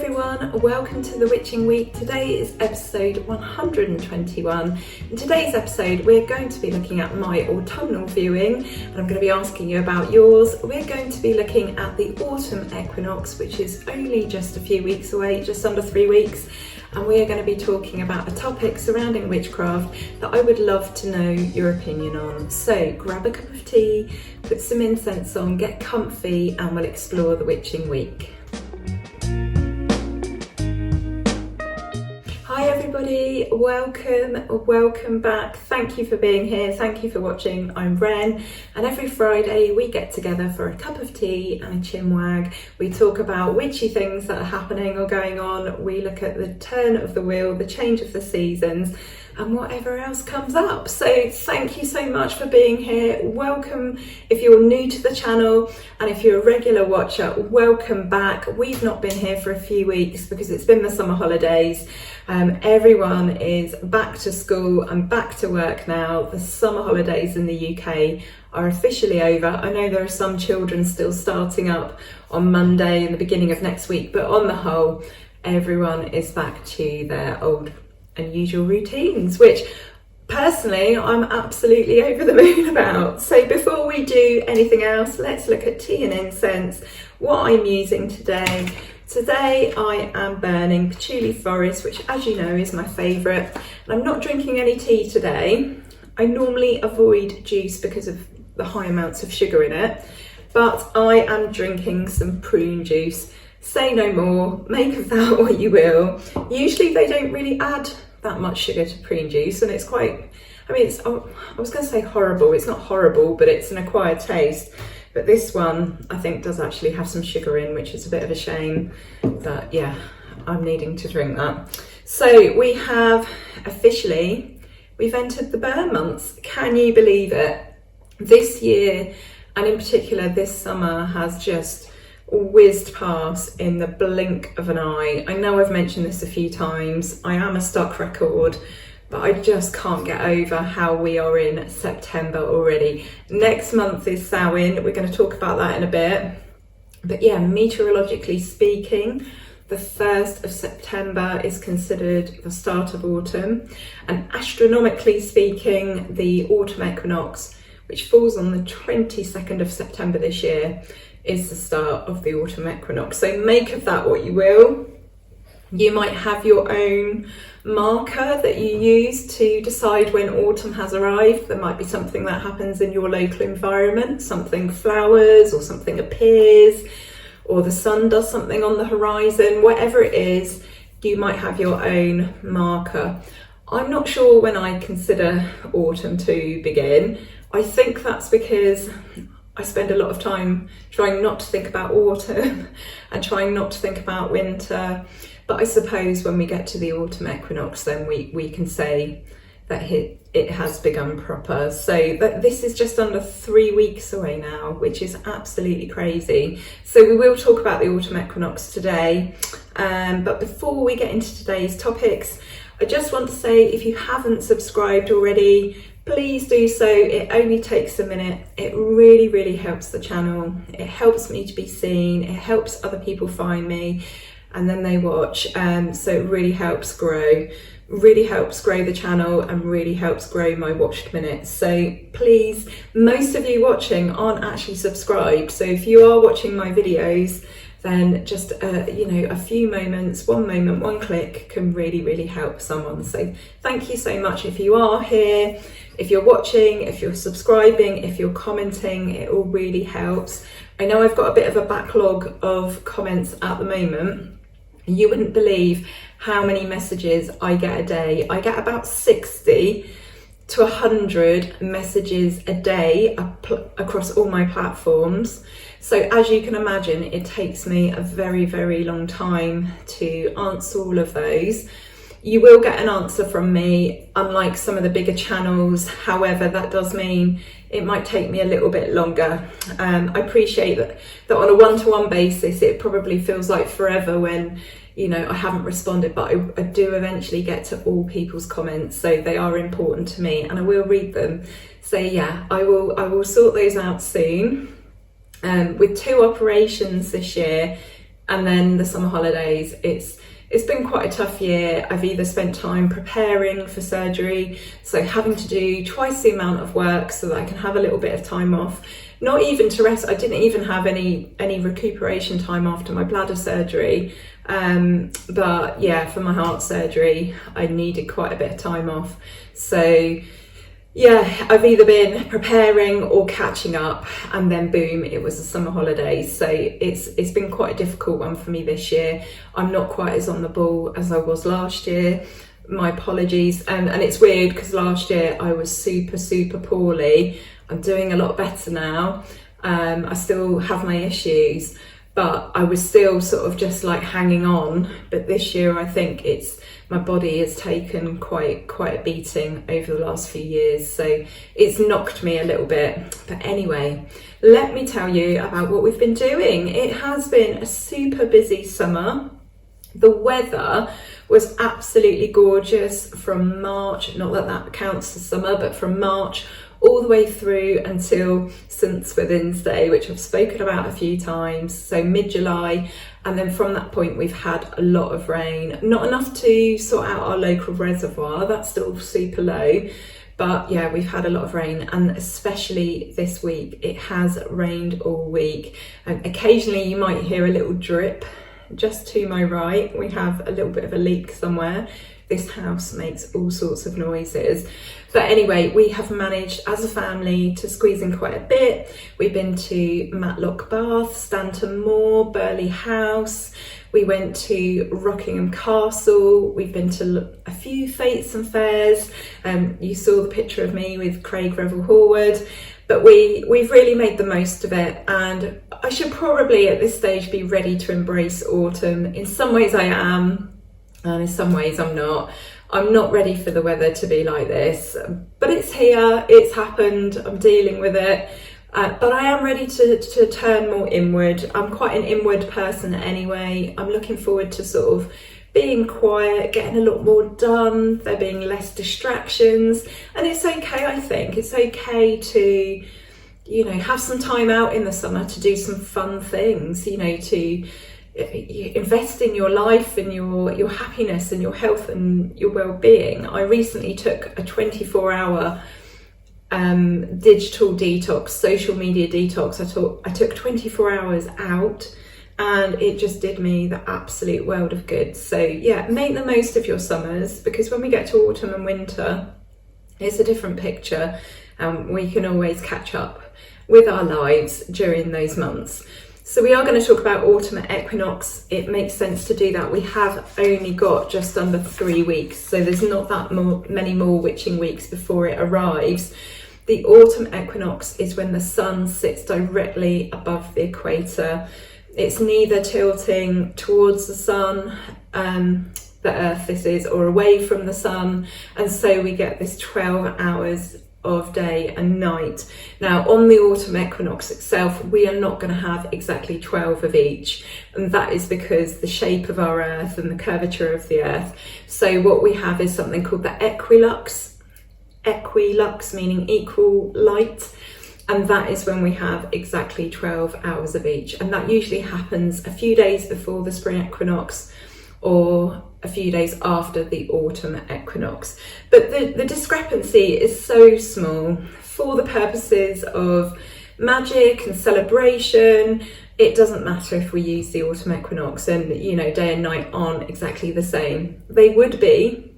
everyone, welcome to the Witching Week. Today is episode 121. In today's episode we're going to be looking at my autumnal viewing and I'm going to be asking you about yours. We're going to be looking at the Autumn Equinox, which is only just a few weeks away, just under 3 weeks, and we are going to be talking about a topic surrounding witchcraft that I would love to know your opinion on. So grab a cup of tea, put some incense on, get comfy, and we'll explore the Witching Week. Hi everybody, welcome back. Thank you for being here, thank you for watching. I'm Ren, and every Friday we get together for a cup of tea and a chinwag. We talk about witchy things that are happening or going on. We look at the turn of the wheel, the change of the seasons, and whatever else comes up. So thank you so much for being here. Welcome if you're new to the channel, and if you're a regular watcher, welcome back. We've not been here for a few weeks because it's been the summer holidays. Everyone is back to school and back to work now. The summer holidays in the UK are officially over. I know there are some children still starting up on Monday and the beginning of next week, but on the whole, everyone is back to their old and usual routines, which personally I'm absolutely over the moon about. So before we do anything else, let's look at tea and incense, what I'm using today. Today I am burning patchouli forest, which, as you know, is my favourite, and I'm not drinking any tea today. I normally avoid juice because of the high amounts of sugar in it, but I am drinking some prune juice. Say no more, make of that what you will. Usually they don't really add that much sugar to prune juice, and it's quite, I mean, it's, I was going to say horrible, it's not horrible, but it's an acquired taste. But this one I think does actually have some sugar in, which is a bit of a shame, but yeah, I'm needing to drink that. So we have officially, we've entered the burn months. Can you believe it? This year, and in particular this summer, has just whizzed past in the blink of an eye. I know I've mentioned this a few times, I am a stuck record, but I just can't get over how we are in September already. Next month is Samhain, we're going to talk about that in a bit. But yeah, meteorologically speaking, the 1st of September is considered the start of autumn, and astronomically speaking, the autumn equinox, which falls on the 22nd of September this year, is the start of the autumn equinox. So make of that what you will. You might have your own marker that you use to decide when autumn has arrived. There might be something that happens in your local environment, something flowers or something appears, or the sun does something on the horizon. Whatever it is, you might have your own marker. I'm not sure when I consider autumn to begin. I think that's because I spend a lot of time trying not to think about autumn and trying not to think about winter. But I suppose when we get to the autumn equinox, then we can say that it has begun proper. So this is just under 3 weeks away now, which is absolutely crazy. So we will talk about the autumn equinox today. But before we get into today's topics, I just want to say, if you haven't subscribed already, please do so. It only takes a minute. It really, really helps the channel. It helps me to be seen. It helps other people find me, and then they watch. So it really helps grow the channel and really helps grow my watched minutes. So please, most of you watching aren't actually subscribed. So if you are watching my videos, then just a few moments, one moment, one click can really, really help someone. So thank you so much if you are here, if you're watching, if you're subscribing, if you're commenting, it all really helps. I know I've got a bit of a backlog of comments at the moment. You wouldn't believe how many messages I get a day. I get about 60 to 100 messages a day across all my platforms. So as you can imagine, it takes me a very, very long time to answer all of those. You will get an answer from me, unlike some of the bigger channels. However, that does mean it might take me a little bit longer. I appreciate that on a one-to-one basis, it probably feels like forever when, you know, I haven't responded, but I do eventually get to all people's comments. So they are important to me and I will read them. So yeah, I will sort those out soon. With 2 operations this year, And then the summer holidays, it's been quite a tough year. I've either spent time preparing for surgery, so having to do twice the amount of work so that I can have a little bit of time off, not even to rest. I didn't even have any recuperation time after my bladder surgery, but yeah, for my heart surgery I needed quite a bit of time off. So yeah, I've either been preparing or catching up, and then boom, it was the summer holidays. So it's been quite a difficult one for me this year. I'm not quite as on the ball as I was last year. My apologies. And it's weird because last year I was super poorly. I'm doing a lot better now. I still have my issues, but I was still sort of just like hanging on. But this year I think my body has taken quite a beating over the last few years, so it's knocked me a little bit. But anyway, let me tell you about what we've been doing. It has been a super busy summer. The weather was absolutely gorgeous from March, not that that counts as summer, but from March all the way through until St. Swithin's Day, which I've spoken about a few times, so mid-July. And then from that point we've had a lot of rain, not enough to sort out our local reservoir, that's still super low, but yeah, we've had a lot of rain, and especially this week it has rained all week. And occasionally you might hear a little drip just to my right. We have a little bit of a leak somewhere. This house makes all sorts of noises. But anyway, we have managed as a family to squeeze in quite a bit. We've been to Matlock Bath, Stanton Moor, Burley House. We went to Rockingham Castle. We've been to a few fetes and fairs. You saw the picture of me with Craig Revel Horwood. But we've really made the most of it, and I should probably at this stage be ready to embrace autumn. In some ways I am, and in some ways I'm not. I'm not ready for the weather to be like this, but it's here, it's happened, I'm dealing with it. But I am ready to turn more inward. I'm quite an inward person anyway. I'm looking forward to sort of being quiet, getting a lot more done, there being less distractions. And it's okay, I think. It's okay to, have some time out in the summer to do some fun things, to invest in your life and your happiness and your health and your well-being. I recently took a 24-hour digital detox, social media detox. I took 24 hours out, and it just did me the absolute world of good. So yeah, make the most of your summers, because when we get to autumn and winter, it's a different picture, and we can always catch up with our lives during those months. So we are going to talk about autumn equinox. It makes sense to do that. We have only got just under 3 weeks, so there's not that many more witching weeks before it arrives. The autumn equinox is when the sun sits directly above the equator. It's neither tilting towards the sun, the earth this is, or away from the sun, and so we get this 12 hours of day and night. Now on the autumn equinox itself, we are not going to have exactly 12 of each, and that is because the shape of our earth and the curvature of the earth. So what we have is something called the equilux meaning equal light, and that is when we have exactly 12 hours of each, and that usually happens a few days before the spring equinox or a few days after the autumn equinox. But the discrepancy is so small for the purposes of magic and celebration. It doesn't matter if we use the autumn equinox and day and night aren't exactly the same. They would be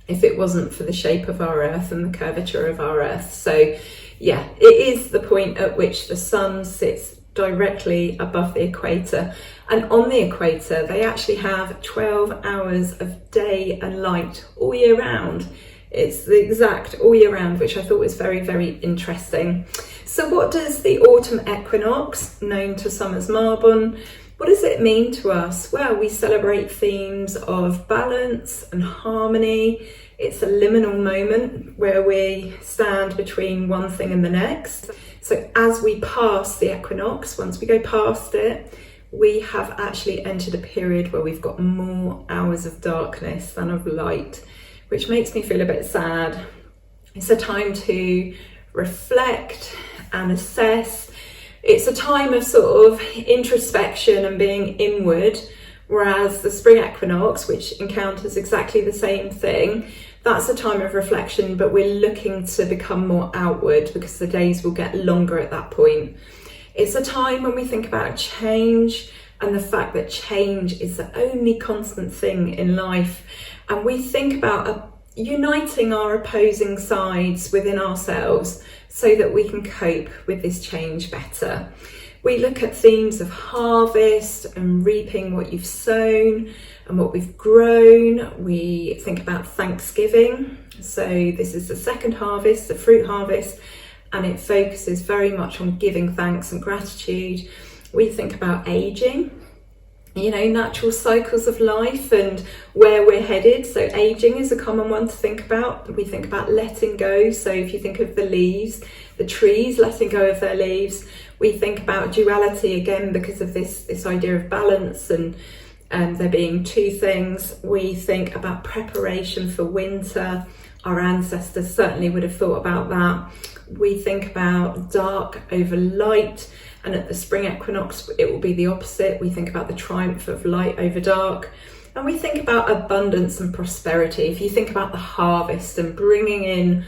if it wasn't for the shape of our earth and the curvature of our earth. So yeah, it is the point at which the sun sits directly above the equator, and on the equator they actually have 12 hours of day and light all year round. It's the exact all year round, which I thought was very interesting. So what does the autumn equinox, known to some as Mabon, what does it mean to us? Well, we celebrate themes of balance and harmony. It's a liminal moment where we stand between one thing and the next. So as we pass the equinox, once we go past it, we have actually entered a period where we've got more hours of darkness than of light, which makes me feel a bit sad. It's a time to reflect and assess. It's a time of sort of introspection and being inward, whereas the spring equinox, which encounters exactly the same thing, that's a time of reflection, but we're looking to become more outward because the days will get longer at that point. It's a time when we think about change and the fact that change is the only constant thing in life, and we think about uniting our opposing sides within ourselves so that we can cope with this change better. We look at themes of harvest and reaping what you've sown and what we've grown. We think about Thanksgiving. So this is the second harvest, the fruit harvest, and it focuses very much on giving thanks and gratitude. We think about aging, you know, natural cycles of life and where we're headed. So aging is a common one to think about. We think about letting go. So if you think of the leaves, the trees letting go of their leaves. We think about duality again because of this idea of balance and there being two things. We think about preparation for winter. Our ancestors certainly would have thought about that. We think about dark over light, and at the spring equinox it will be the opposite. We think about the triumph of light over dark, and we think about abundance and prosperity. If you think about the harvest and bringing in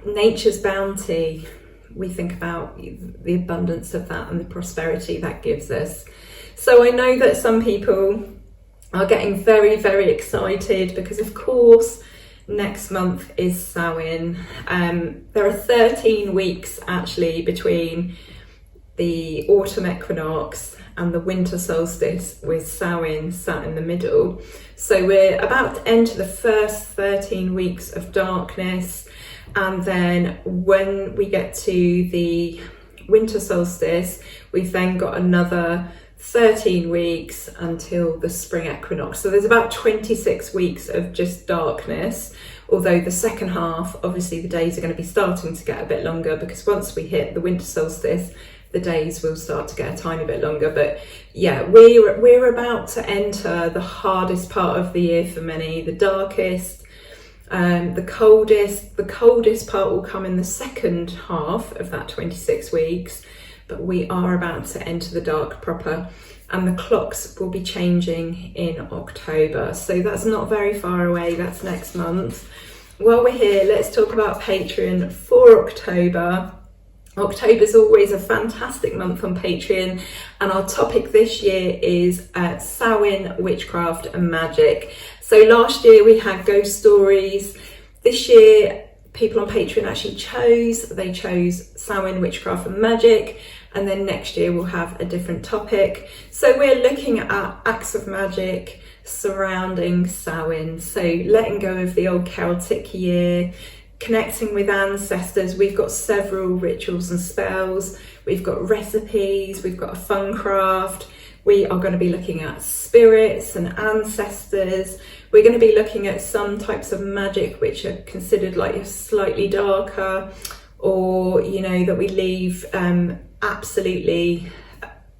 nature's bounty, we think about the abundance of that and the prosperity that gives us. So I know that some people are getting very, very excited because of course next month is Samhain. There are 13 weeks actually between the autumn equinox and the winter solstice, with Samhain sat in the middle. So we're about to enter the first 13 weeks of darkness, and then when we get to the winter solstice, we've then got another 13 weeks until the spring equinox. So there's about 26 weeks of just darkness, although the second half, obviously the days are going to be starting to get a bit longer, because once we hit the winter solstice, the days will start to get a tiny bit longer. But yeah, we're about to enter the hardest part of the year for many, the darkest, the coldest part will come in the second half of that 26 weeks. But we are about to enter the dark proper, and the clocks will be changing in October. So that's not very far away, that's next month. While we're here, let's talk about Patreon for October. October's always a fantastic month on Patreon, and our topic this year is Samhain, witchcraft and magic. So last year we had ghost stories. This year people on Patreon actually chose Samhain, witchcraft and magic, and then next year we'll have a different topic. So we're looking at acts of magic surrounding Samhain, so letting go of the old Celtic year, connecting with ancestors. We've got several rituals and spells, we've got recipes, we've got a fun craft. We are going to be looking at spirits and ancestors. We're going to be looking at some types of magic which are considered like slightly darker, or, you know, that we leave absolutely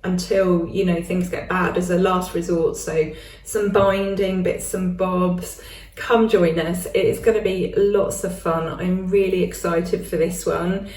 until, you know, things get bad as a last resort. So some binding bits and bobs. Come join us. It is going to be lots of fun. I'm really excited for this one.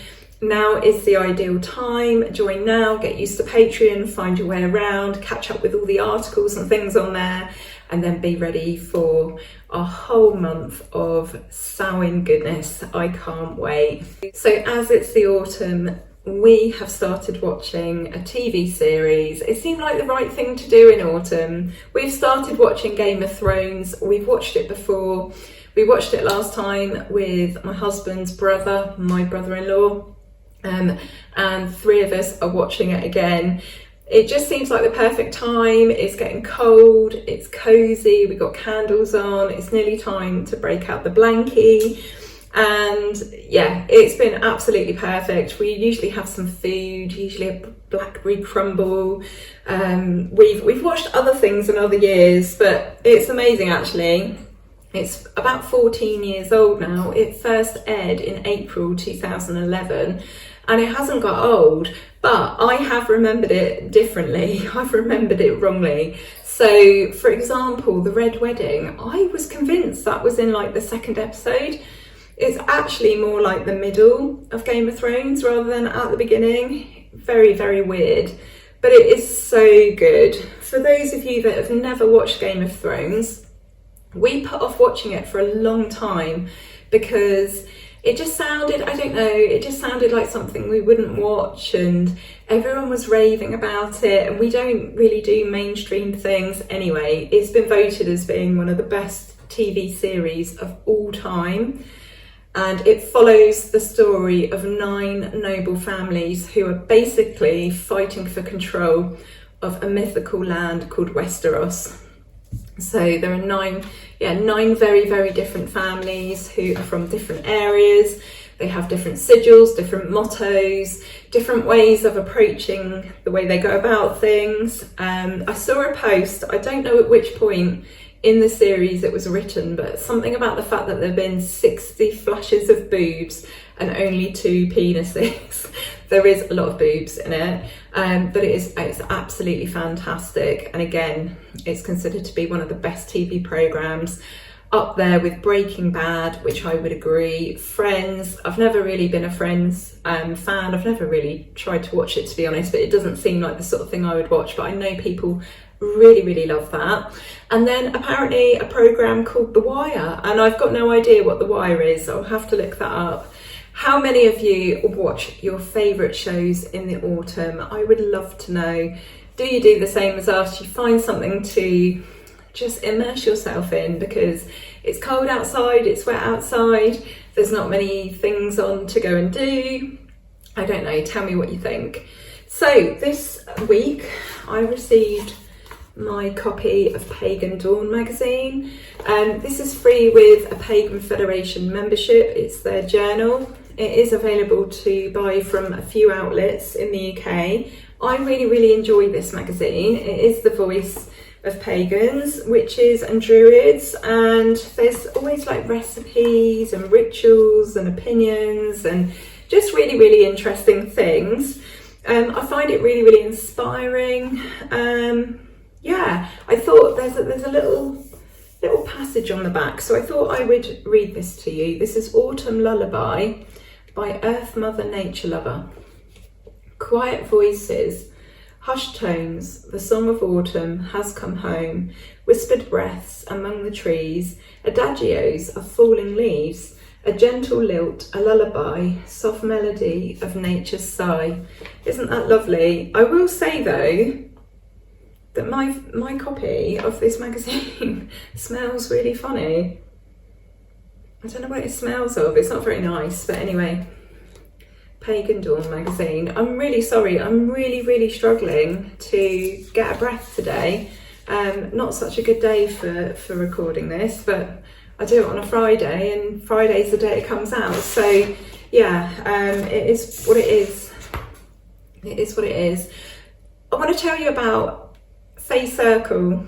Now is the ideal time. Join now, get used to Patreon, find your way around, catch up with all the articles and things on there, and then be ready for a whole month of Samhain goodness. I can't wait. So as it's the autumn, we have started watching a TV series. It seemed like the right thing to do in autumn. We've started watching Game of Thrones. We've watched it before. We watched it last time with my husband's brother, my brother-in-law, and three of us are watching it again. It just seems like the perfect time. It's getting cold, it's cozy, we've got candles on, it's nearly time to break out the blankie. And yeah, it's been absolutely perfect. We usually have some food, usually a blackberry crumble. We've watched other things in other years, but it's amazing actually. It's about 14 years old now. It first aired in April 2011, and it hasn't got old, but I have remembered it differently. I've remembered it wrongly. So for example, the Red Wedding, I was convinced that was in like the second episode. It's actually more like the middle of Game of Thrones rather than at the beginning. very, very weird, but it is so good. For those of you that have never watched Game of Thrones, we put off watching it for a long time because it just sounded, I don't know, it just sounded like something we wouldn't watch, and everyone was raving about it, and we don't really do mainstream things anyway. It's been voted as being one of the best TV series of all time, and it follows the story of 9 noble families who are basically fighting for control of a mythical land called Westeros. So there are 9 very, very different families who are from different areas. They have different sigils, different mottos, different ways of approaching the way they go about things. I saw a post, I don't know at which point in the series it was written, but something about the fact that there have been 60 flashes of boobs and only 2 penises. There is a lot of boobs in it, but it's absolutely fantastic. And again, it's considered to be one of the best TV programs, up there with Breaking Bad, which I would agree. Friends, I've never really been a Friends fan. I've never really tried to watch it, to be honest, but it doesn't seem like the sort of thing I would watch, but I know people really, really love that. And then apparently a program called The Wire, and I've got no idea what The Wire is. I'll have to look that up. How many of you watch your favourite shows in the autumn? I would love to know. Do you do the same as us? Do you find something to just immerse yourself in, because it's cold outside, it's wet outside, there's not many things on to go and do? I don't know, tell me what you think. So this week I received my copy of Pagan Dawn magazine. This is free with a Pagan Federation membership. It's their journal. It is available to buy from a few outlets in the UK. I really, really enjoy this magazine. It is the voice of pagans, witches and druids, and there's always like recipes and rituals and opinions and just really, really interesting things. I find it really, really inspiring. Yeah, I thought there's a little passage on the back, so I thought I would read this to you. This is Autumn Lullaby by Earth Mother Nature Lover. Quiet voices, hushed tones, the song of autumn has come home, whispered breaths among the trees, adagios of falling leaves, a gentle lilt, a lullaby, soft melody of nature's sigh. Isn't that lovely? I will say though, that my copy of this magazine smells really funny. I don't know what it smells of, it's not very nice, but anyway. Pagan Dawn magazine. I'm really sorry, I'm really, really struggling to get a breath today. Not such a good day for recording this, but I do it on a Friday, and Friday's the day it comes out. So yeah, it is what it is. It is what it is. I want to tell you about Fae Circle.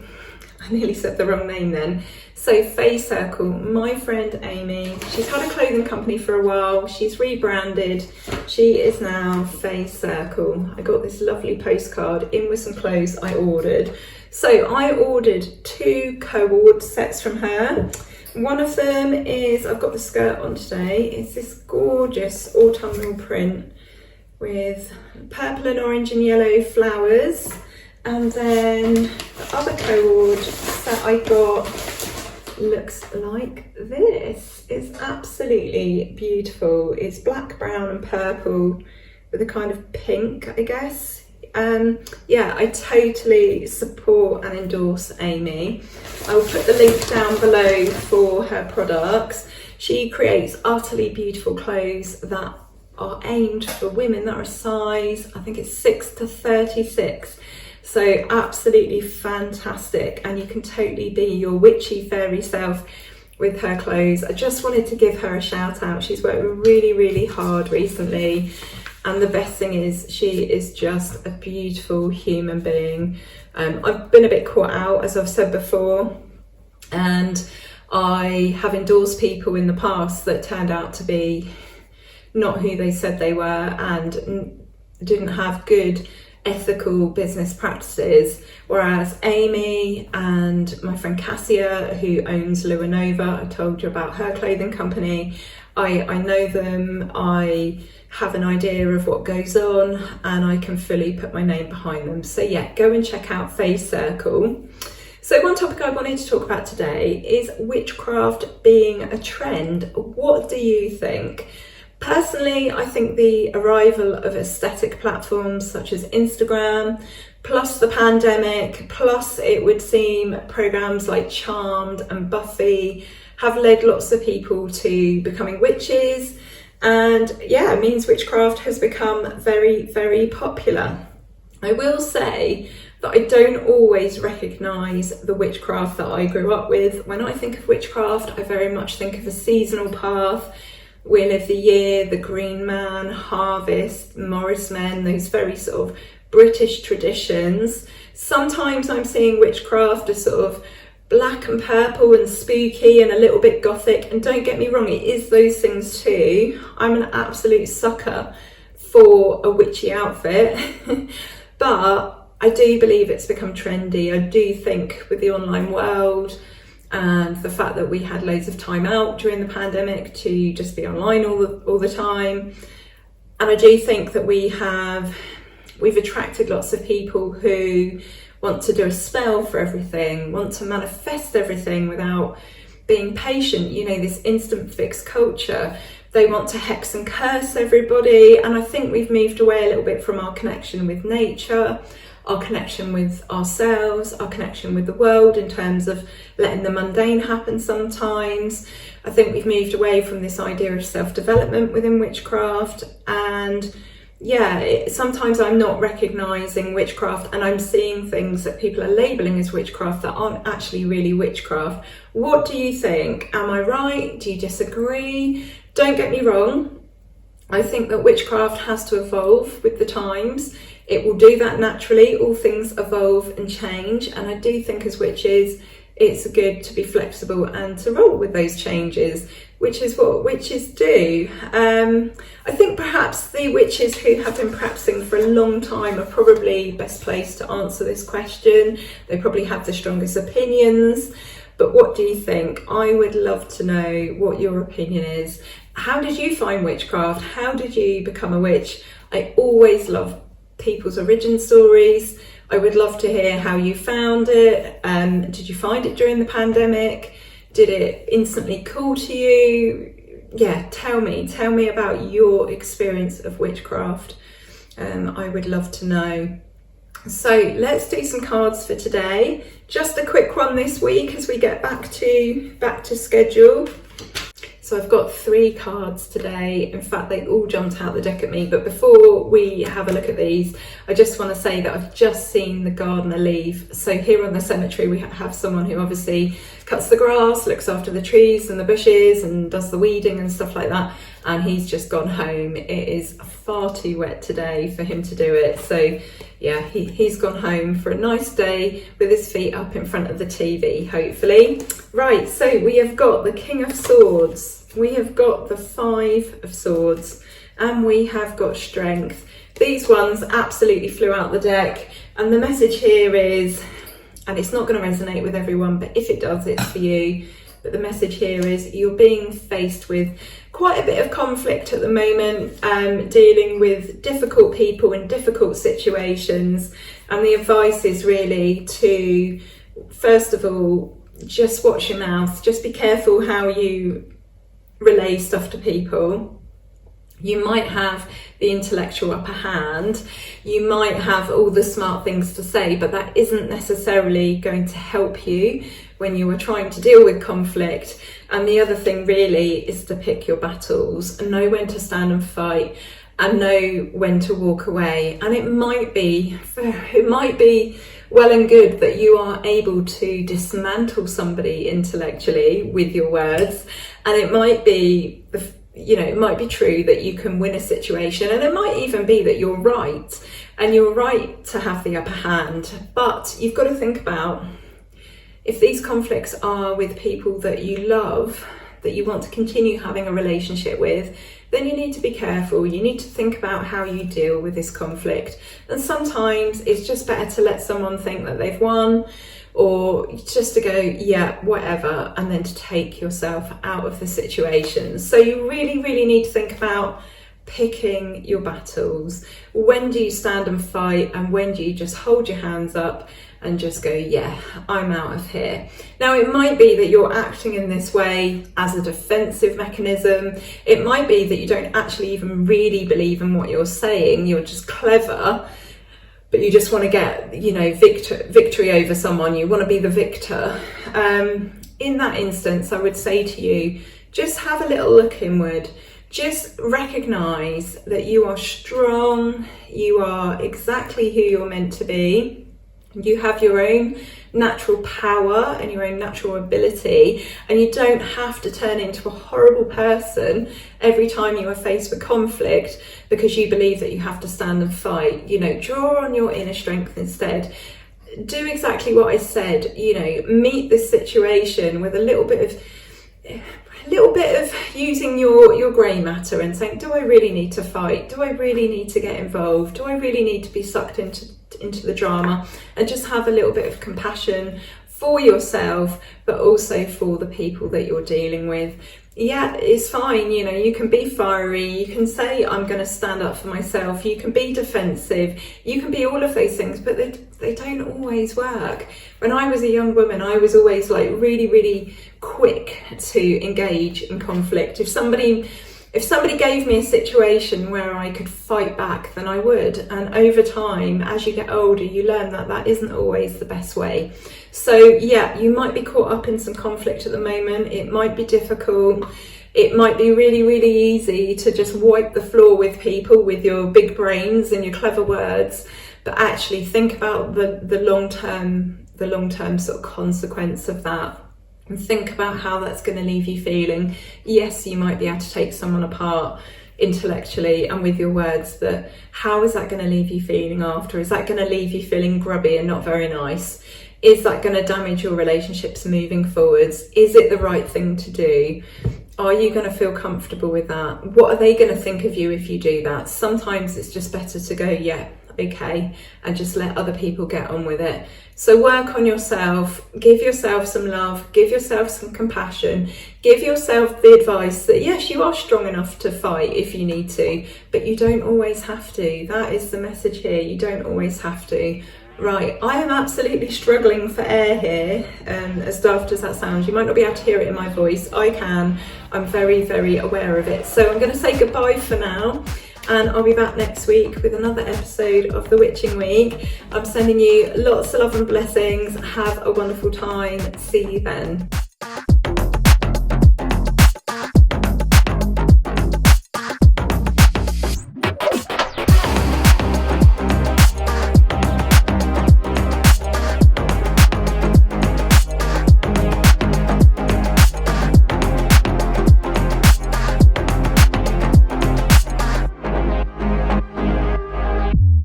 I nearly said the wrong name then. So Fae Circle, my friend Amy, she's had a clothing company for a while. She's rebranded. She is now Fae Circle. I got this lovely postcard in with some clothes I ordered. So I ordered 2 co-ord sets from her. One of them is, I've got the skirt on today, it's this gorgeous autumnal print with purple and orange and yellow flowers. And then the other co-ord that I got looks like this. It's absolutely beautiful. It's black, brown and purple with a kind of pink, I guess. Yeah, I totally support and endorse Amy. I will put the link down below for her products. She creates utterly beautiful clothes that are aimed for women that are a size, I think it's 6 to 36. So absolutely fantastic, and you can totally be your witchy fairy self with her clothes. I just wanted to give her a shout out. She's worked really, really hard recently, and the best thing is she is just a beautiful human being. I've been a bit caught out, as I've said before, and I have endorsed people in the past that turned out to be not who they said they were and didn't have good ethical business practices, whereas Amy and my friend Cassia, who owns Luanova, I told you about her clothing company, I know them, I have an idea of what goes on, and I can fully put my name behind them. So yeah, go and check out Fae Circle. So one topic I wanted to talk about today is witchcraft being a trend. What do you think? Personally, I think the arrival of aesthetic platforms such as Instagram, plus the pandemic, plus it would seem programs like Charmed and Buffy have led lots of people to becoming witches. And yeah, it means witchcraft has become very, very popular. I will say that I don't always recognise the witchcraft that I grew up with. When I think of witchcraft, I very much think of a seasonal path, Wheel of the Year, the Green Man, Harvest, Morris Men, those very sort of British traditions. Sometimes I'm seeing witchcraft as sort of black and purple and spooky and a little bit gothic, and don't get me wrong, it is those things too. I'm an absolute sucker for a witchy outfit but I do believe it's become trendy. I do think with the online world and the fact that we had loads of time out during the pandemic to just be online all the time, and I do think that we've attracted lots of people who want to do a spell for everything, want to manifest everything without being patient, you know, this instant fix culture. They want to hex and curse everybody, and I think we've moved away a little bit from our connection with nature, our connection with ourselves, our connection with the world in terms of letting the mundane happen sometimes. I think we've moved away from this idea of self-development within witchcraft, and yeah, sometimes I'm not recognising witchcraft and I'm seeing things that people are labelling as witchcraft that aren't actually really witchcraft. What do you think? Am I right? Do you disagree? Don't get me wrong. I think that witchcraft has to evolve with the times. It will do that naturally. All things evolve and change. And I do think as witches, it's good to be flexible and to roll with those changes, which is what witches do. I think perhaps the witches who have been practicing for a long time are probably best placed to answer this question. They probably have the strongest opinions. But what do you think? I would love to know what your opinion is. How did you find witchcraft? How did you become a witch? I always love people's origin stories. I would love to hear how you found it. Did you find it during the pandemic? Did it instantly call to you? Yeah, tell me about your experience of witchcraft. I would love to know. So let's do some cards for today. Just a quick one this week as we get back to schedule. So I've got 3 cards today. In fact, they all jumped out the deck at me. But before we have a look at these, I just want to say that I've just seen the gardener leave. So here on the cemetery, we have someone who obviously cuts the grass, looks after the trees and the bushes and does the weeding and stuff like that. And he's just gone home. It is far too wet today for him to do it. So yeah, he's gone home for a nice day with his feet up in front of the TV, hopefully. Right, so we have got the King of Swords. We have got the 5 of Swords, and we have got Strength. These ones absolutely flew out the deck, and the message here is, and it's not going to resonate with everyone, but if it does, it's for you. But the message here is you're being faced with quite a bit of conflict at the moment, dealing with difficult people in difficult situations, and the advice is really to, first of all, just watch your mouth. Just be careful how you relay stuff to people. You might have the intellectual upper hand, you might have all the smart things to say, but that isn't necessarily going to help you when you are trying to deal with conflict. And the other thing really is to pick your battles and know when to stand and fight and know when to walk away. And it might be well and good that you are able to dismantle somebody intellectually with your words, and it might be it might be true that you can win a situation, and it might even be that you're right and you're right to have the upper hand. But you've got to think about, if these conflicts are with people that you love, that you want to continue having a relationship with, then you need to be careful. You need to think about how you deal with this conflict. And sometimes it's just better to let someone think that they've won, or just to go, yeah, whatever, and then to take yourself out of the situation. So you really, really need to think about picking your battles? When do you stand and fight, and when do you just hold your hands up and just go, yeah, I'm out of here? Now, it might be that you're acting in this way as a defensive mechanism. It might be that you don't actually even really believe in what you're saying. You're just clever, but you just want to get, you know, victory over someone. You want to be the victor. In that instance, I would say to you, just have a little look inward. Just recognize that you are strong. You are exactly who you're meant to be. You have your own natural power and your own natural ability, and you don't have to turn into a horrible person every time you are faced with conflict because you believe that you have to stand and fight. You know, draw on your inner strength instead. Do exactly what I said, you know, meet this situation with a little bit of using your grey matter and saying, do I really need to fight? Do I really need to get involved? Do I really need to be sucked into the drama? And just have a little bit of compassion for yourself, but also for the people that you're dealing with. Yeah, it's fine, you know, you can be fiery, you can say, I'm going to stand up for myself, you can be defensive, you can be all of those things, but they don't always work. When I was a young woman, I was always like really, really quick to engage in conflict. If somebody gave me a situation where I could fight back, then I would. And over time, as you get older, you learn that that isn't always the best way. So yeah, you might be caught up in some conflict at the moment. It might be difficult. It might be really, really easy to just wipe the floor with people with your big brains and your clever words. But actually think about the long-term sort of consequence of that. And think about how that's going to leave you feeling. Yes, you might be able to take someone apart intellectually and with your words, but how is that going to leave you feeling after? Is that going to leave you feeling grubby and not very nice? Is that going to damage your relationships moving forwards? Is it the right thing to do? Are you going to feel comfortable with that? What are they going to think of you if you do that? Sometimes it's just better to go, yeah, okay, and just let other people get on with it. So work on yourself, give yourself some love, give yourself some compassion, give yourself the advice that yes, you are strong enough to fight if you need to, but you don't always have to. That is the message here. You don't always have to. Right, I am absolutely struggling for air here, as daft as that sounds. You might not be able to hear it in my voice. I can. I'm very, very aware of it. So I'm going to say goodbye for now, and I'll be back next week with another episode of the Witching Week. I'm sending you lots of love and blessings. Have a wonderful time. See you then.